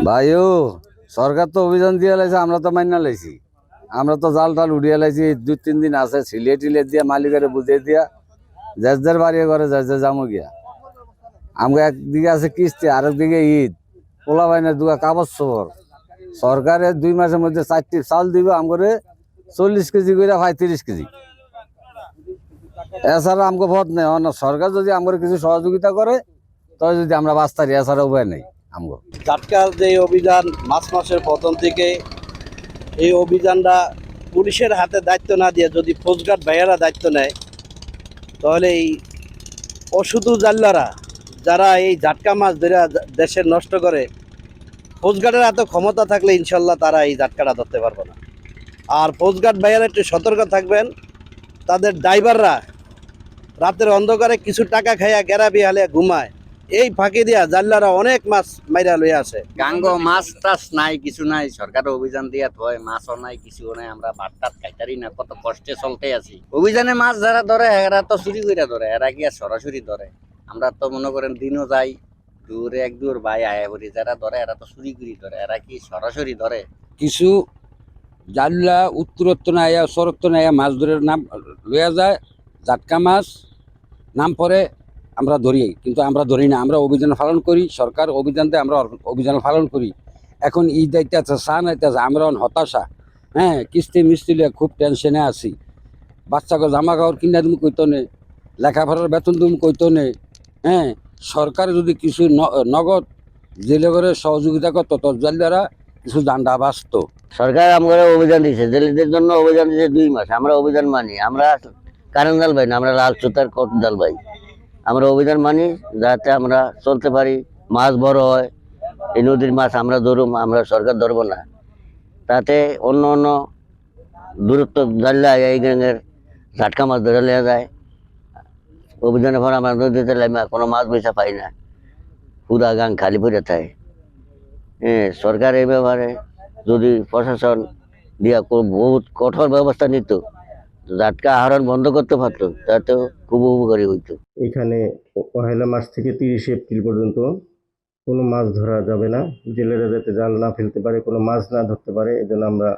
ভাইও সরকার তো অভিযান দিয়ে লাইছে, আমরা তো মাইনা লাইছি। আমরা তো জাল টাল উড়িয়ে লাইছি, 2-3 দিন আছে ছিলে টিলে দিয়া মালিকের বুঝিয়ে দিয়া যার যার বাড়ি ঘরে যার যার যামো গিয়া। আমাকে একদিকে আছে কিস্তি, আরেকদিকে ঈদ, পোলা বাইনের দুয়া কাগজ সবর। সরকারের 2 মাসের মধ্যে 4টি চাল দিব আমাকে 40 কেজি করে, 35 কেজি। এছাড়া আমাকে ভোট নেই। সরকার যদি আমাকে কিছু সহযোগিতা করে তবে যদি আমরা বাঁচতারি, এছাড়া উপায় নেই আমগো। জাটকার যে অভিযান মার্চ মাসের প্রথম থেকে, এই অভিযানটা পুলিশের হাতে দায়িত্ব না দিয়ে যদি কোস্টগার্ড ভাইয়ারা দায়িত্ব নেয়, তাহলে এই অশুধু জাল্লারা যারা এই জাটকা মাছ ধরে দেশের নষ্ট করে, কোস্টগার্ডের এত ক্ষমতা থাকলে ইনশাল্লাহ তারা এই জাটকাটা ধরতে পারবে না। আর কোস্টগার্ড ভাইয়ারা একটু সতর্ক থাকবেন, তাদের ড্রাইভাররা রাতের অন্ধকারে কিছু টাকা খাইয়া গেরাবি হালে ঘুমায়, এই ফাঁকি দিয়া জাল্লারা অনেক মাছ মাইরা লইয়া আসে। গাঙ্গ মাছ টাছ নাই, কিছু নাই, সরকার অভিযান দিয়া থয়, মাছও নাই, কিছু নাই, আমরা ভাত টাত খাইতারি না, কত কষ্টে চলতে আছি। অভিযানে মাছ যারা ধরে এরা তো চুরি করে ধরে, এরা কি আর সরাসরি ধরে? আমরা তো মনে করেন দিনও যাই, দূরে এক দূর ভাই আয়া বলি, যারা ধরে এরা তো চুরি করে ধরে, এরা কি সরাসরি ধরে? কিছু জাল্লা উত্তরত্ব নাইয়া সরত্ব নাইয়া মাছ ধরে নাম লইয়া যায়, জাটকা মাছ নাম পরে আমরা ধরি, কিন্তু আমরা ধরি না। আমরা অভিযান পালন করি, সরকার অভিযান দেয়, আমরা অভিযান পালন করি। এখন ঈদ আইতেছে, সান আইতেছে, আমরা হতাশা, হ্যাঁ, কিস্তি মিস্তি লিয়ে খুব টেনশনে আছি। বাচ্চাকে জামা কাপড় কিনা তুমি কইতো নে, লেখাপড়ার বেতন তুমি কইতো নে, হ্যাঁ। সরকার যদি কিছু নগদ জেলে করে সহযোগিতা করতো তো জাল্লারা কিছু জান্ডা বাঁচত। সরকার আমরা অভিযান দিয়েছে, জেলেদের জন্য অভিযান দিয়েছে 2 মাস। আমরা অভিযান মানি, আমরা কারেন্ট জাল পাই না, আমরা লাল সুতার কট জাল পাই। আমরা অভিযান মানি যাতে আমরা চলতে পারি, মাছ বড় হয়। এই নদীর মাছ আমরা ধরুম, আমরা সরকার ধরবো না। তাতে অন্য অন্য দূরত্ব জানলে এই গ্যাংয়ের ঝাটকা মাছ ধরে নেওয়া যায়। অভিযানের পর আমরা নদীতে কোনো মাছ বেচা পাই না, পুরা গাং খালি পড়ে থাকে। হ্যাঁ, সরকার এই ব্যাপারে যদি প্রশাসন দিয়া বহুত কঠোর ব্যবস্থা নিত, জাটকা আহরণ বন্ধ করতে পারতো, তাতেও খুব উপকারী হইতো। এখানে 1 মার্চ থেকে 30 এপ্রিল পর্যন্ত কোনো মাছ ধরা যাবে না। জেলেরা যাতে জাল না ফেলতে পারে, কোনো মাছ না ধরতে পারে, এজন্য আমরা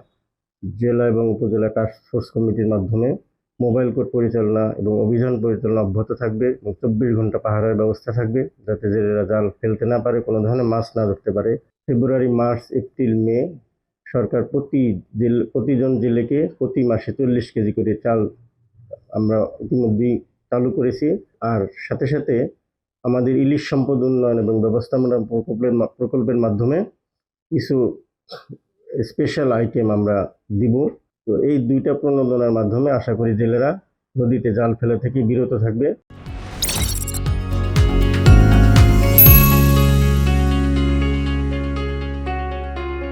জেলা এবং উপজেলা টাস্ক ফোর্স কমিটির মাধ্যমে মোবাইল কোর্ট পরিচালনা এবং অভিযান পরিচালনা অব্যাহত থাকবে এবং 24 ঘন্টা পাহারার ব্যবস্থা থাকবে, যাতে জেলেরা জাল ফেলতে না পারে, কোনো ধরনের মাছ না ধরতে পারে। ফেব্রুয়ারি, মার্চ, এপ্রিল, মে সরকার প্রতিজন জেলেকে প্রতি মাসে 40 কেজি করে চাল আমরা ইতিমধ্যেই চালু করেছি। আর সাথে সাথে আমাদের ইলিশ সম্পদ উন্নয়ন এবং ব্যবস্থাপনা প্রকল্পের মাধ্যমে কিছু স্পেশাল আইটেম আমরা দিব। তো এই 2টা প্রণোদনার মাধ্যমে আশা করি জেলেরা নদীতে জাল ফেলা থেকে বিরত থাকবে।